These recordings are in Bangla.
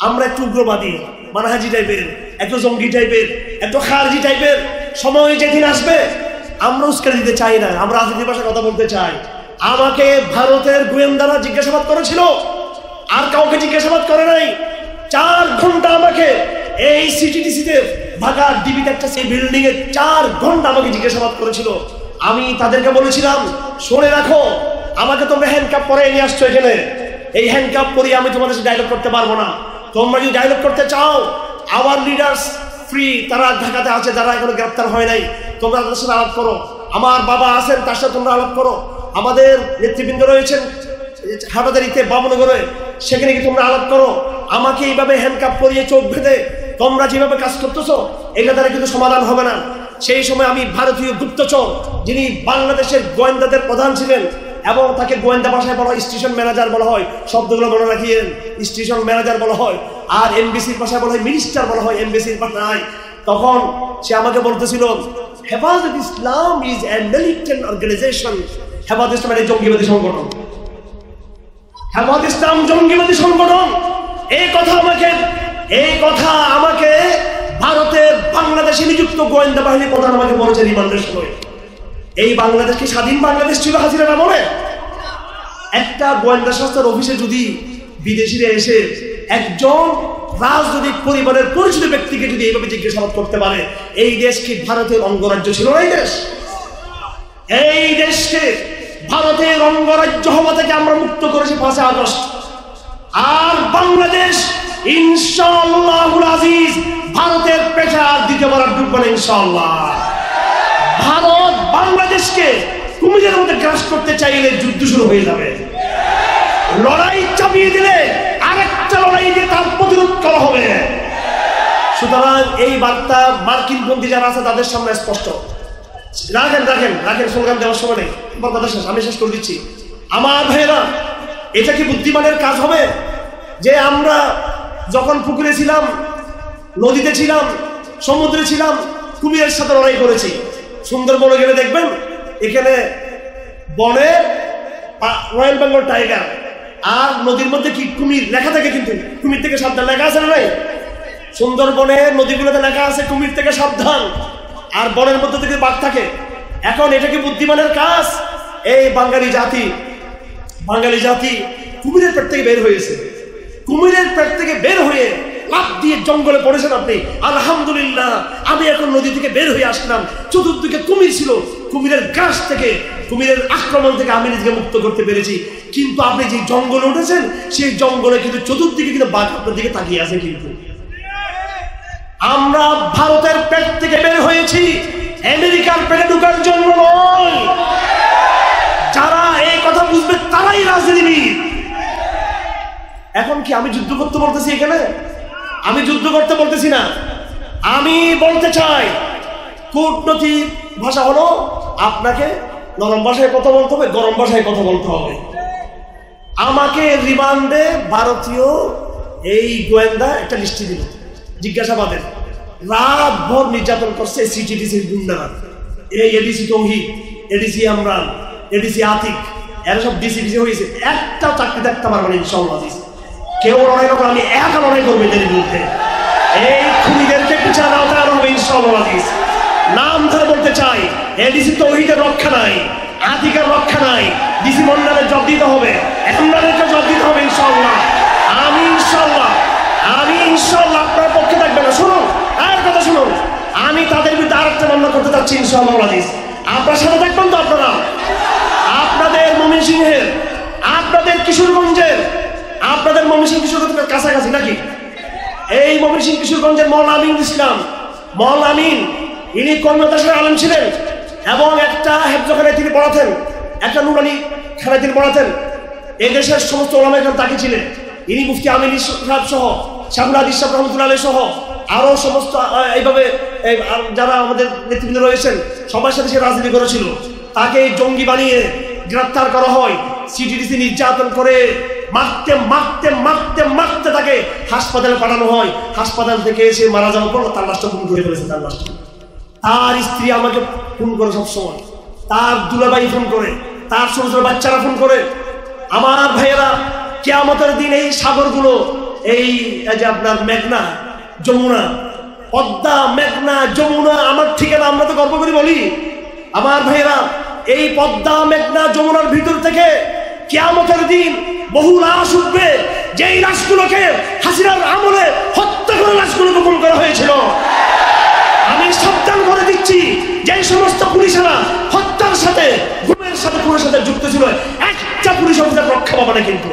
আমরা একটু উগ্রবাদী মানহাজি টাইপের, একটু জঙ্গি টাইপের, একটু খারজি টাইপের সময় যেদিন আসবে আমরা উস্কানি দিতে চাই না, আমরা রাজনীতির ভাষায় কথা বলতে চাই। আমাকে ভারতের গোয়েন্দারা জিজ্ঞাসাবাদ করেছিল, আর কাউকে জিজ্ঞাসাবাদ করে নাই। 4 ঘন্টা আমাকে এই সিটিডিসিতে ঢাকার ডিবিতে একটা সেই বিল্ডিং এ 4 ঘন্টা আমাকে জিজ্ঞাসাবাদ করেছিল। আমি তাদেরকে বলেছিলাম, শুনে রাখো, আমাকে তোমরা হ্যান্ডকাপ পরে নিয়ে আসছো এখানে, এই হ্যান্ডকাপ পরে আমি তোমাদের সাথে ডায়লগ করতে পারবো না। তোমরা যদি ডায়লগ করতে চাও, আওয়ার লিডার্স ফ্রি, তারা ঢাকাতে আছে, যারা এখনো গ্রেপ্তার হয় নাই, তোমরা তাদের সাথে আলাপ করো। আমার বাবা আছেন, তার সাথে তোমরা আলাপ করো। আমাদের নেতৃবৃন্দ রয়েছেন হাটাদারিতে, বাবনগরে, সেখানে কি তোমরা আলাপ করো। আমাকে এইভাবে হ্যান্ডকাপ পরিয়ে চোখ বেঁধে তোমরা যেভাবে কাজ করতেছো, এটা দ্বারা কিন্তু সমাধান হবে না। সেই সময় আমি ভারতীয় গুপ্তচর, যিনি বাংলাদেশের গোয়েন্দাদের প্রধান ছিলেন, এবং তাকে গোয়েন্দা ভাষায় বলা হয় স্টেশন ম্যানেজার বলা হয়, শব্দগুলো মনে রাখিয়েন, স্টেশন ম্যানেজার বলা হয়, আর এমবিসির ভাষায় বলা হয় মিনিস্টার বলা হয়, এমবিসির ভাষায়। তখন সে আমাকে বলতেছিল, হেফাজত ইসলাম ইজ এ মিলিটেন্ট অর্গানাইজেশন। হেফাজত ইসলাম একটা জঙ্গিবাদী সংগঠন, হেফাজত ইসলাম জঙ্গিবাদী সংগঠন। এই কথা আমাকে ভারতের বাংলাদেশে নিযুক্ত গোয়েন্দা বাহিনী প্রধান আমাকে বলেছে রিমান্ডের সময়। এই বাংলাদেশ কি স্বাধীন বাংলাদেশ ছিল হাসিনার আমলে? একটা গোয়েন্দা সংস্থার অফিসে যদি বিদেশিরা এসে একজন রাজনৈতিক পরিবারের পরিচিত ব্যক্তিকে যদি এইভাবে জিজ্ঞাসাবাদ করতে পারে, এই দেশ কি ভারতের অঙ্গরাজ্য ছিল না? এই দেশকে ভারতের অঙ্গরাজ্য হওয়া থেকে আমরা মুক্ত করেছি 5 আগস্ট। আর বাংলাদেশ ইনশাআল্লাহুল আজিজ ভারতের পেশা আর দ্বিতীয়বার ডুববে না ইনশাআল্লাহ। ভারত বাংলাদেশকে কুমিরের মধ্যে গ্রাস করতে চাইলে যুদ্ধ শুরু হয়ে যাবে। লড়াই চাপিয়ে দিলে আরেকটা লড়াই দিয়ে তার প্রতিরোধ করা হবে। সুতরাং এই বার্তা মার্কিন বন্দী যারা আছে তাদের সামনে স্পষ্ট। রাখেন স্লোগান দেওয়ার সময় নেই, আমার কথা শেষ, আমি শেষ করে দিচ্ছি। আমার ভাইয়েরা, এটা কি বুদ্ধিমানের কাজ হবে যে আমরা যখন পুকুরে ছিলাম, নদীতে ছিলাম, সমুদ্রে ছিলাম, কুমিরের সাথে লড়াই করেছি? সুন্দরবনে গেলে দেখবেন এখানে বনে রয়্যাল বেঙ্গল টাইগার, আর নদীর মধ্যে কি কুমির লেখা থাকে, কিন্তু কুমির থেকে সাবধান লেখা আছে না নাই? সুন্দরবনে নদীগুলোতে লেখা আছে কুমির থেকে সাবধান, আর বনের মধ্যে থেকে বাঘ থাকে। এখন এটা কি বুদ্ধিমানের কাজ? এই বাঙালি জাতি কুমিরের পেট থেকে বের হয়েছে, কুমিরের পেট থেকে বের হয়ে লাফ দিয়ে জঙ্গলে পড়েছেন আপনি। আলহামদুলিল্লাহ, আমি এখন নদী থেকে বের হয়ে আসলাম, চতুর্দিকে কুমির ছিল, কুমিরের গাছ থেকে, কুমিরের আক্রমণ থেকে আমি নিজেকে মুক্ত করতে পেরেছি। কিন্তু আপনি যে জঙ্গলে উঠেছেন, সেই জঙ্গলে কিন্তু চতুর্দিকে কিন্তু বাঘ আপনার দিকে তাকিয়ে আছে। কিন্তু আমরা ভারতের পেট থেকে বের হয়েছি আমেরিকার পেটে ঢোকার জন্য নয়। যারা এই কথা বুঝবে তারাই রাজনীতিবিদ। এখন কি আমি যুদ্ধ করতে বলতেছি? এখানে আমি যুদ্ধ করতে বলতেছি না। আমি বলতে চাই, কূটনৈতিক ভাষা হলো আপনাকে নরম ভাষায় কথা বলতে হবে, গরম ভাষায় কথা বলতে হবে। আমাকে রিমান্ডে ভারতীয় এই গোয়েন্দা একটা লিস্টি দিল জিজ্ঞাসাবাদের, রাত ভর নির্যাতন করছে সিটিডিসির গুন্ডারা। এই এডিসি তৌহিদ, এডিসি আমরান, এডিসি আতিক, এরা সব ডিসি হয়েছে। একটাও চাকরি থাকতে পারবে না ইনশাআল্লাহ। কেউ লড়াই করবে, আমি একা লড়াই করবো এদের বিরুদ্ধে। এই খুনিদেরকে বিচার আওতায় আনা হবে ইনশাআল্লাহ। নাম ধরে বলতে চাই, এডিসি তৌহিদের রক্ষা নাই, আতিকের রক্ষা নাই, ডিসি মন্ডলের জব দিতে হবে, এমরানকে জব দিতে হবে ইনশাআল্লাহ। আমি ইনশাআল্লাহ আপনার পক্ষে থাকবে না। শুনুন, আর কথা শুনুন, আমি তাদের বিরুদ্ধে আরেকটা মামলা করতে চাচ্ছি ইনশাআল্লাহ। আপনার সাথে থাকবেন তো আপনারা? আপনাদের ময়মনসিংহের, আপনাদের কিশোরগঞ্জের, আপনাদের ময়মনসিংহ কিশোরগঞ্জের কাছাকাছি নাকি? এই ময়মনসিংহ কিশোরগঞ্জের মওলানা আমিনুল ইসলাম, মওলানা আমিন, ইনি কর্মদাসের আলেম ছিলেন এবং একটা হেফজখানায় তিনি পড়াতেন, একটা নুরানি খানায় তিনি পড়াতেন। এই দেশের সমস্ত ওলামা একরাম তাকে ছিলেন। ইনি মুফতি আমিন সাহেব সহ, শাহুল হাদিস সাহেব রহমতুল্লাহ আলাইহি সহ আরো সমস্ত এইভাবে যারা আমাদের নেতৃবৃন্দ রয়েছেন, সবার সাথে সে রাজনীতি করেছিল। তাকে জঙ্গি বানিয়ে গ্রেফতার করা হয়, সিটিডিসি নির্যাতন করে মারতে মারতে মারতে মারতে তাকে হাসপাতালে পাঠানো হয়। হাসপাতাল থেকে এসে মারা যাওয়ার পর তার লাশটা খুন করে ফেলেছে। তার লাশটা, তার স্ত্রী আমাকে ফোন করে সবসময়, তার দুলাভাই ফোন করে, তার ছোট ছোট বাচ্চারা ফোন করে। আমার ভাইয়েরা, কিয়ামতের দিন এই সাগরগুলো, এই যে আপনার মেঘনা যমুনা, পদ্মা মেঘনা যমুনা আমার ঠিকানা, আমরা তো গর্ব করে বলি। আমার ভাইরা, এই পদ্মা মেঘনা যমুনার ভিতর থেকে কিয়ামতের দিন বহু লাশ উঠবে, যেই লাশগুলোকে হাসিনার আমলে হত্যা করে লাশগুলো গোপন করা হয়েছিল। আমি সাবধান করে দিচ্ছি, যেই সমস্ত পুলিশেরা হত্যার সাথে গুমের সাথে পুলিশের সাথে যুক্ত ছিল, একটা পুলিশ অফিসার রক্ষা পাবে না, কিন্তু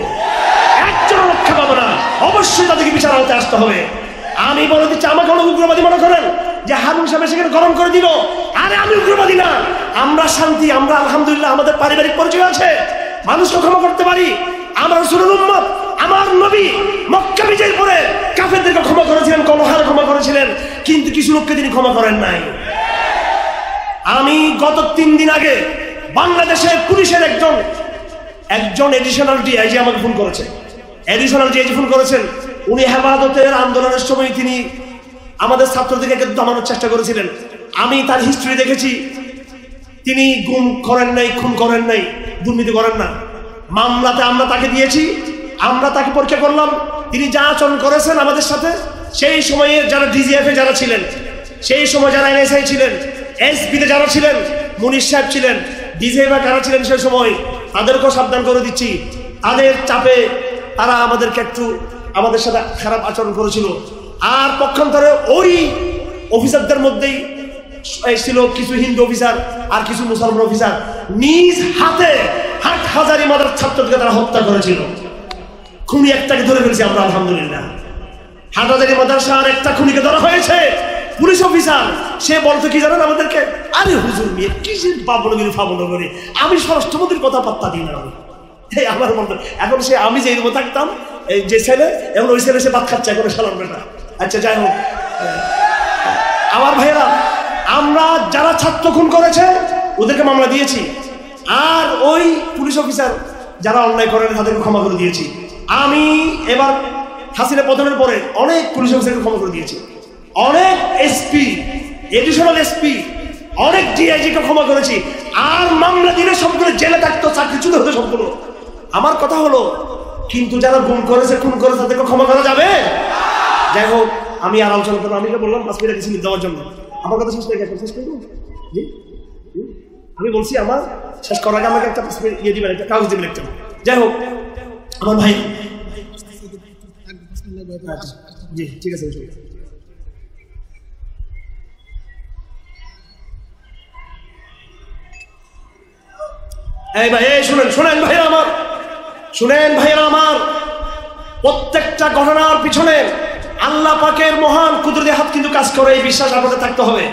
একজন রক্ষা পাবে না, অবশ্যই তাদেরকে বিচার আওতায় আসতে হবে। আমি বলে দিচ্ছি, আমাকে কোনো উগ্রবাদী মনে করেন যে হারুন সাহেব সেখানে গরম করে দিল, আরে আমি উগ্রবাদী না, আমরা শান্তি, আমরা আলহামদুলিল্লাহ আমাদের পারিবারিক পরিচয় আছে, মানুষকে ক্ষমা করতে পারি। আমরা রাসূলের উম্মত, আমার নবী মক্কা বিজয়ের পরে কাফেরদেরকে ক্ষমা করেছিলেন, কলহার ক্ষমা করেছিলেন, কিন্তু কিছু লোককে তিনি ক্ষমা করেন নাই। আমি গত 3 দিন আগে বাংলাদেশের পুলিশের একজন এডিশনাল ডিআইজি আমাকে ফোন করেছে, এডিশনাল ডিআইজি ফোন করেছেন। উনি হেফাজতের আন্দোলনের সময় তিনি আমাদের ছাত্রদেরকে দমানোর চেষ্টা করেছিলেন। আমি তার হিস্ট্রি দেখেছি, তিনি গুম করেন নাই, খুন করেন নাই, দুর্নীতি করেন না। মামলাতে আমরা তাকে দিয়েছি, আমরা তাকে পরীক্ষা করলাম, তিনি যা আচরণ করেছেন আমাদের সাথে, সেই সময়ে যারা ডিজিএফ এ যারা ছিলেন, সেই সময় যারা এনএসআই ছিলেন, এসপিতে যারা ছিলেন, মুনির সাহেব ছিলেন, ডিজিএফ যারা ছিলেন সেই সময়, তাদেরকেও সাবধান করে দিচ্ছি। তাদের চাপে তারা আমাদেরকে একটু আমাদের সাথে খারাপ আচরণ করেছিল। আর পক্ষান্তরে ওই অফিসারদের মধ্যেই ছিল কিছু হিন্দু অফিসার আর কিছু মুসলমান অফিসার, নিজ হাতে হাটহাজারী মাদার ছাত্রকে তারা হত্যা করেছিল। খুনি একটাকে ধরে ফেলছি আমরা আলহামদুলিল্লাহ। হাটহাজারী মাদ্রাসার একটা খুনিকে ধরা হয়েছে, পুলিশ অফিসার। সে বলতো কি জানেন আমাদেরকে, আরে হুজুর মিয়া কিসের বাবনগরী ফাবনগরী, আমি স্বরাষ্ট্রমন্ত্রীর কথা পাত্তা দিই না। আমার বলতো এখন সে, আমি যে এরকম থাকতাম, এই যে ছেলে এখন ওই ছেলে সে ভাত খাচ্ছে এখন সালাম বেটা। আচ্ছা যাই হোক, আমার ভাইয়েরা, আমরা যারা ছাত্র খুন করেছে ওদেরকে মামলা দিয়েছি, আর ওই পুলিশ অফিসার যারা অন্যায় করেন তাদেরকে ক্ষমা করে দিয়েছি। আমি এবার হাসিনা পতনের পরে অনেক পুলিশ অফিসারকে ক্ষমা করে দিয়েছি, অনেক এসপি, এডিশনাল এসপি, অনেক ডিআইজিকে ক্ষমা করেছি। আর মামলা দিলে সবগুলো জেলে থাকতো, চাকরিচ্যুত হতো সবগুলো। আমার কথা হলো, কিন্তু যারা গুম করেছে, খুন করেছে, তাদেরকে ক্ষমা করা যাবে? যাই হোক, আমি আর আলোচনা করবো। আমি বললাম 5 মিনিট কিছু দেওয়ার জন্য, আমার কথা শেষ করে গেছে, শেষ করবো। জি, আমি বলছি আমার শেষ করার আগে আমাকে একটা 5 মিনিট ইয়ে দিবেন, একটা কাগজ দিবেন একটা। যাই হোক আমার ভাই, জি ঠিক আছে। এই ভাই, এই শুনেন শুনেন ভাইরা আমার, শুনেন ভাইরা আমার, প্রত্যেকটা ঘটনার পিছনে আল্লাহ পাকের মহান কুদরতি হাত কিন্তু কাজ করে। এই বিশ্বাস আপনাদের থাকতে হবে,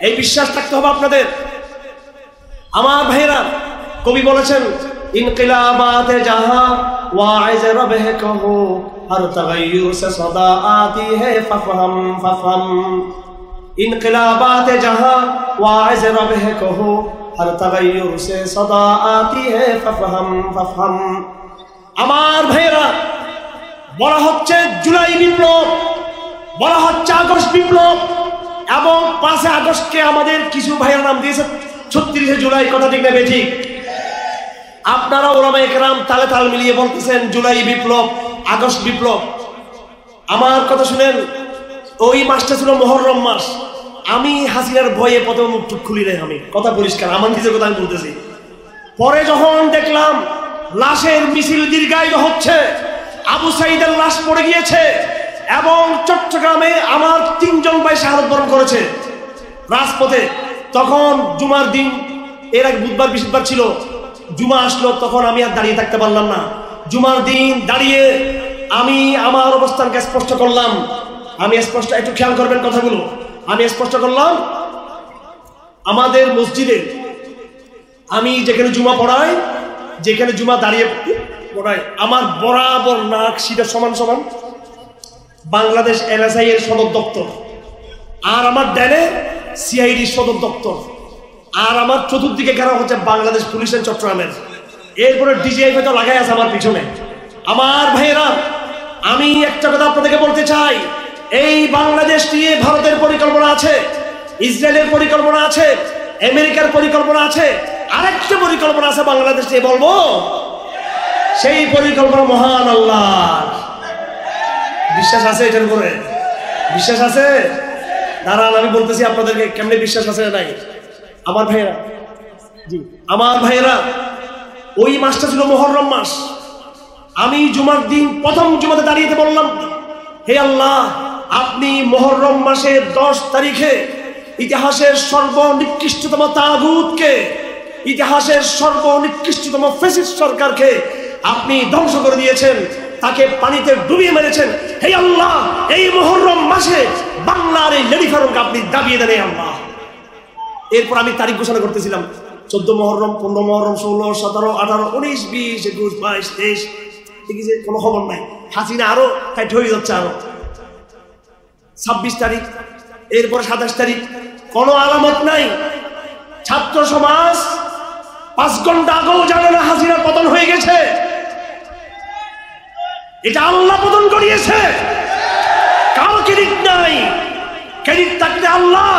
এই বিশ্বাস থাকতে হবে আপনাদের। আমার ভাইরা, কবি বলেছেন, ইনকিলাবাতে জাহা ওয়াইজ রবে কহো হর তাগায়ুর সে সদা আতি হে ফাফহাম ফাফহাম। ইনকিলাবাতে জাহা ওয়াইজ রবে কহো হর তাগায়ুর সে সদা আতি হে ফাফহাম ফাফহাম। আমার ভাইরা, বলা হচ্ছে জুলাই বিপ্লব, বলা হচ্ছে আগস্ট বিপ্লব, এবং 5 আগস্টকে আমাদের কিছু ভাইয়ের নাম দিয়েছে 36 জুলাই। কথা ঠিক না বেঠিক? আপনারা ওলামায়ে কেরাম তালে তাল মিলিয়ে বলতেছেন জুলাই বিপ্লব, আগস্ট বিপ্লব। আমার কথা শুনেন, ওই মাসটা ছিল মুহররম মাস। আমি হাসিনার ভয়ে প্রথমে মুখ টুক খুলি নাই, আমি কথা পরিষ্কার, আমার নিজের কথা আমি বলতেছি। পরে যখন দেখলাম লাশের মিছিল দীর্ঘায়িত হচ্ছে, আবু সাইদের লাশ পড়ে গিয়েছে, এবং চট্টগ্রামে আমার 3 জন ভাই শাহাদাত বরণ করেছে রাজপথে। তখন জুমার দিন, এর আগে বুধবার বৃহস্পতিবার ছিল, জুমা আসলো, তখন আমি আর দাঁড়িয়ে থাকতে পারলাম না। জুমার দিন দাঁড়িয়ে আমি আমার অবস্থানকে স্পষ্ট করলাম। আমি স্পষ্ট, একটু খেয়াল করবেন কথাগুলো, আমি স্পষ্ট করলাম। আমাদের মসজিদে আমি যেখানে জুমা পড়াই, যেখানে জুমা দাঁড়িয়ে পড়াই, আমার বরাবর নাক সিটা সমান সমান বাংলাদেশ এনএসআই এর সদর দপ্তর, আর আমার ডানে সিআইডি সদর দপ্তর, আর আমার চতুর্দিকে ঘেরা হচ্ছে বাংলাদেশ পুলিশের চট্টগ্রামের। এরপরে ডিজিএফ তো লাগাই আছে আমার পিছনে। আমার ভাইয়েরা, আমি একটা কথা আপনাদেরকে বলতে চাই, এই বাংলাদেশ নিয়ে ভারতের পরিকল্পনা আছে, ইসরায়েলের পরিকল্পনা আছে, আমেরিকার পরিকল্পনা আছে, আরেকটা পরিকল্পনা আছে বাংলাদেশ নিয়ে, বলবো সেই পরিকল্পনা মহান আল্লাহ। বিশ্বাস আছে এটার উপরে? বিশ্বাস আছে? দাঁড়ান, আমি বলতেছি আপনাদেরকে কেমনে বিশ্বাস আছে নাই। আমার ভাইয়েরা, জি আমার ভাইয়েরা, ওই মাসটা ছিল মুহররম মাস। আমি জুমার দিন প্রথম জুমাতে দাঁড়িয়ে বললাম, হে আল্লাহ, আপনি মুহররম মাসের 10 তারিখে ইতিহাসের সর্বনিকৃষ্টতম তাগুতকে, ইতিহাসের সর্বনিকৃষ্টতম ফ্যাসিস্ট সরকারকে আপনি ধ্বংস করে দিয়েছেন, তাকে পানিতে ডুবিয়ে মেরেছেন। হে আল্লাহ, এই মুহররম মাসে বাংলার এই লেডি ফারুক আপনি দাবিয়ে দেন আল্লাহ। এরপর আমি তারিখ ঘোষণা করতেছিলাম, 14 মুহররম, 15 মুহররম, 16, 17, 18, 19, 20, 21, 22, 23, দেখি যে কোনো খবর নাই। হাসিনা আরো টাইট হয়ে যাচ্ছে, আরো 26 তারিখ, এরপর 27 তারিখ, কোনো আলামত নাই। ছাত্র সমাজ 5 ঘন্টা আগেও জানে না হাসিনার পতন হয়ে গেছে। এটা আল্লাহ পতন করিয়েছে, কারো ক্রেডিট নাই। ক্রেডিট থাকলে আল্লাহ।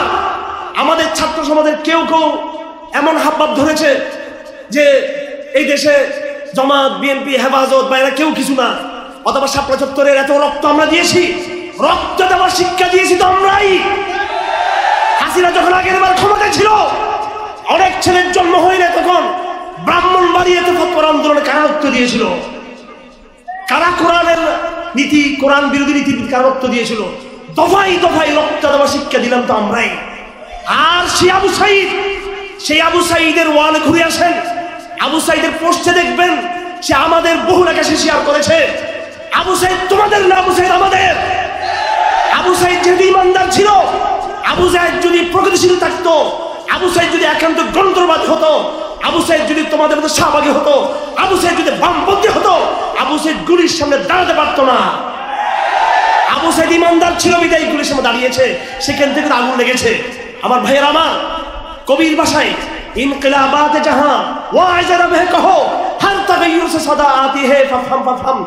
আমাদের ছাত্র সমাজের কেউ কেউ এমন হাবভাব ধরেছে যে এই দেশে জামাত, বিএনপি, হেফাজত বা এরা কেউ কিছু না, অথবা শাপলা চত্বরের এত রক্ত আমরা দিয়েছি, রক্ত দেওয়ার শিক্ষা দিয়েছি তো আমরাই। হাসিনা যখন আগের বার ক্ষমতায় ছিল, অনেক ছেলের জন্ম হয় না, তখন ব্রাহ্মণবাড়িয়াতে ফতোয়া আন্দোলনে কারা রক্ত দিয়েছিল? কারা কোরআনের নীতি, কোরআন বিরোধী নীতি কারা রক্ত দিয়েছিল? দফাই দফাই রক্ত দেওয়ার শিক্ষা দিলাম তো আমরাই। আর সেই আবু সাঈদের ওয়ালে ঘুরে আসেন, আবু সাঈদের পোস্টে দেখবেন সে আমাদের বহু লেখা সে শেয়ার করেছে। আবু সাঈদ তোমাদের না, আবু সাঈদ আমাদের। আবু সাঈদ যদি ইমানদার ছিল, আবু সাঈদ যদি প্রগতিশীল থাকতো, আবু সাঈদ যদি একান্ত গ্রন্থবাদী হতো, আবু সাঈদ যদি তোমাদের মতো শাহবাগী হতো, আবু সাঈদ যদি বামপন্থী হতো, আবু সাঈদ গুলির সামনে দাঁড়াতে পারতো না। আবু সাঈদ ইমানদার ছিল বিদায় গুলির সামনে দাঁড়িয়েছে, সেখান থেকে আগুন লেগেছে। আমার ভাইয়ের আমার, কবির ভাষায় ইনকিলাবাতে জাহাঁ ওয়া জরা বে কহো হর তাগায়ুর সে সদা আতি হে ফাফহাম ফাফহাম।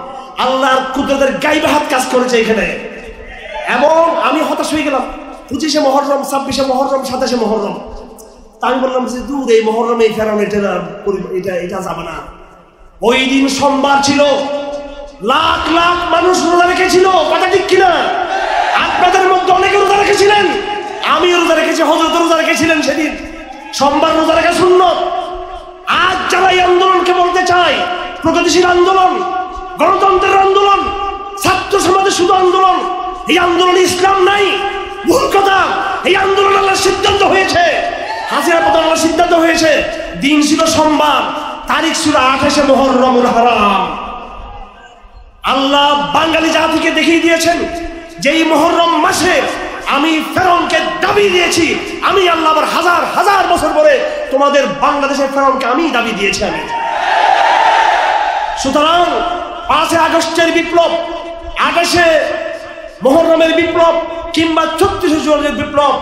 আল্লাহর কুদরতের গায়বে হাত কাজ করেছে এখানে। এবং আমি হতাশ হয়ে গেলাম। 25শে মুহররম, 26শে মুহররম, 27শে মুহররম। তা আমি বললাম যে দূর, এই মুহররমে এই ফেরাউন এটা যাবে না। ওই দিন সোমবার ছিল, লাখ লাখ মানুষ রোজা রেখেছিল, কথা ঠিক কিনা? আপনাদের মধ্যে অনেকে রোজা রেখেছিলেন, আমি রোজা রেখেছি, হযরত রোজা রেখেছিলেন সেদিন। সোমবার রোজা রেখা সুন্নত। আজ যারা এই আন্দোলনকে বলতে চায় প্রগতিশীল আন্দোলন, গণতন্ত্রের আন্দোলন, ছাত্র সমাজের শুধু আন্দোলন, এই আন্দোলনে ইসলাম নাই, ভুল কথা। এই আন্দোলন আল্লাহর সিদ্ধান্ত হয়েছে, হাসিনা পতন আল্লাহর সিদ্ধান্ত হয়েছে। দিন ছিল সোমবার, তারিখ ছিল 28শে মুহররমুল হারাম। আল্লাহ বাঙালি জাতিকে দেখিয়ে দিয়েছেন যে এই মুহররম মাসে আমি ফেরাউনকে দাবি দিয়েছি। আমি আল্লাহ আবার হাজার হাজার বছর পরে তোমাদের বাংলাদেশের ফেরাউনকে আমি দাবি দিয়েছি। আমি সুতরাং 5 আগস্টের বিপ্লব, 28শে মুহররমের বিপ্লব কিংবা 36শে জুলাইয়ের বিপ্লব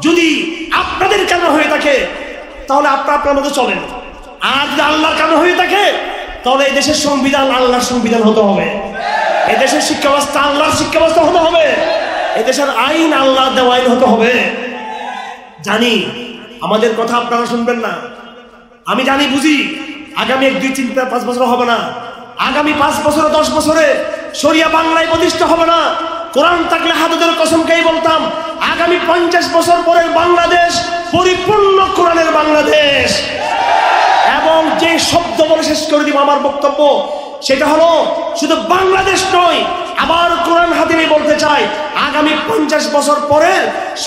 যদি আপনাদের কারণে হয়ে থাকে, তাহলে আপনার মতো চলেন। আর যদি আল্লাহর কারণে হয়ে থাকে, তাহলে এই দেশের সংবিধান আল্লাহর সংবিধান হতে হবে, এই দেশের শিক্ষা ব্যবস্থা আল্লাহর শিক্ষা ব্যবস্থা হতে হবে, এদেশের আইন আল্লাহ দেওয়া আইন হতে হবে। জানি আমাদের কথা আপনারা শুনবেন না, আমি জানি বুঝি। আগামী 1, 2, 3, 4, 5 বছর হবে না, আগামী 5 বছরে 10 বছরে শরিয়া বাংলায় প্রতিষ্ঠা হবে না। কোরআন থাকলে হাতের কসমকেই বলতাম, আগামী 50 বছর পরের বাংলাদেশ পরিপূর্ণ কোরআনের বাংলাদেশ। এবং যে শব্দ বলে শেষ করে দিব আমার বক্তব্য, সেটা হলো শুধু বাংলাদেশ নয়, আবার কোরআন হাতে নিয়ে বলতে চাই, আগামী 50 বছর পরে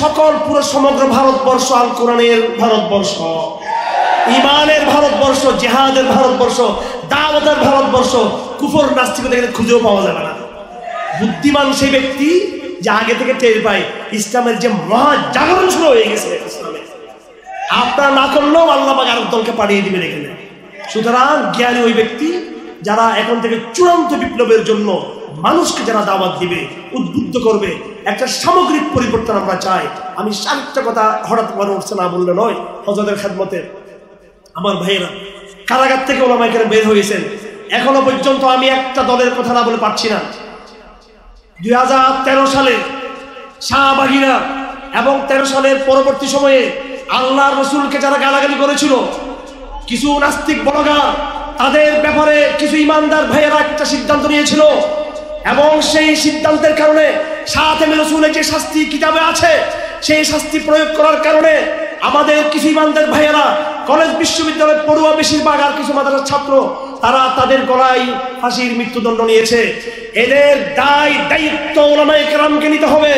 সকল পুরো সমগ্র ভারতবর্ষ আল কোরআনের ভারতবর্ষ, ইমানের ভারতবর্ষ, জিহাদের ভারতবর্ষ, দাওয়াতের ভারতবর্ষ। কুফর নাস্তিকতা এখানে খুঁজেও পাওয়া যাবে না। বুদ্ধিমান সেই ব্যক্তি যে আগে থেকে টের পায় ইসলামের যে মহা জাগরণ শুরু হয়ে গেছে ইসলামে। আপনারা না করলেও আল্লাহ পাক আরেক দলকে পাঠিয়ে দিবেন এখানে। সুতরাং জ্ঞানী ওই ব্যক্তি যারা এখন থেকে চূড়ান্ত বিপ্লবের জন্য মানুষকে যারা দাওয়াত দিবে, উদ্বুদ্ধ করবে, একটা সামগ্রিক পরিবর্তন আমরা চাই। আমি সাতটা কথা হঠাৎ মনে উঠছে না বললে নয়। হযরতের খেদমতে আমার ভাইয়েরা কারাগার থেকে ওলামা এখানে বের হয়েছেন, এখনো পর্যন্ত আমি একটা দলের কথা না বলে পারছি না। 2013 সালে শাহবাগীরা এবং 13 সালের পরবর্তী সময়ে আল্লাহর রসুলকে যারা গালাগালি করেছিল, কিছু নাস্তিক বলগার, তাদের ব্যাপারে কিছু ইমানদার ভাইয়েরা একটা সিদ্ধান্ত নিয়েছিল এবং সেই সিদ্ধান্তের কারণে খাতেমে রাসূলের যে শাস্তি কিতাবে আছে সেই শাস্তি প্রয়োগ করার কারণে আমাদের কিছু ইমানদার ভাইয়েরা কলেজ বিশ্ববিদ্যালয়ের পড়ুয়া বেশিরভাগ আর কিছু মাদ্রাসার ছাত্র তারা তাদের গলায় ফাঁসির মৃত্যুদণ্ড নিয়েছে। এদের দায়িত্ব উলামায়ে কেরামকে নিতে হবে।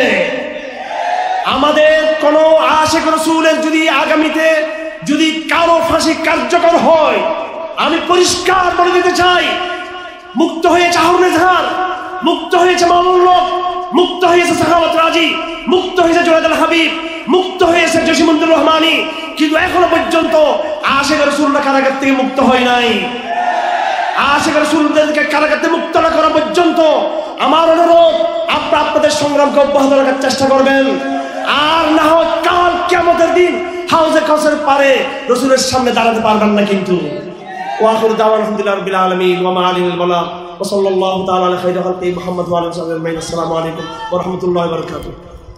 আমাদের কোন আশিক রাসূলের যদি আগামীতে যদি কারো ফাঁসি কার্যকর হয়, আমি পরিষ্কার বলে দিতে চাই, মুক্ত হয়েছে হারুন এজাহার, মুক্ত হয়েছে মামুন হক, মুক্ত হয়েছে সাখাওয়াত রাজি, মুক্ত হয়েছে জুনায়েদ আল হাবিব, মুক্ত হয়েছে জসিমুদ্দিন রহমানী, কিন্তু এখনো পর্যন্ত আশিক রাসূলরা কারাগার থেকে মুক্ত হয় নাই। আশিক রাসূলদেরকে কারাগার থেকে মুক্ত না করা পর্যন্ত আমার অনুরোধ, আপনারা আপনাদের সংগ্রামকে অব্যাহত রাখার চেষ্টা করবেন। আর না হয় কাল কিয়ামতের দিন হাউজে কাউসারের পারে রাসূলের সামনে দাঁড়াতে পারবেন না। কিন্তু ওয়াখিরু দাওয়ানা আলহামদুলিল্লাহি রাব্বিল আলামিন ওয়া মা আলিহিল বালাগ ওয়া সাল্লাল্লাহু তাআলা আলা খাইরি খালকি মুহাম্মদ ওয়া আলিহি ওয়া সাহবিহি আজমাইন। আসসালামু আলাইকুম ওয়া রাহমাতুল্লাহি ওয়া বারাকাতুহু।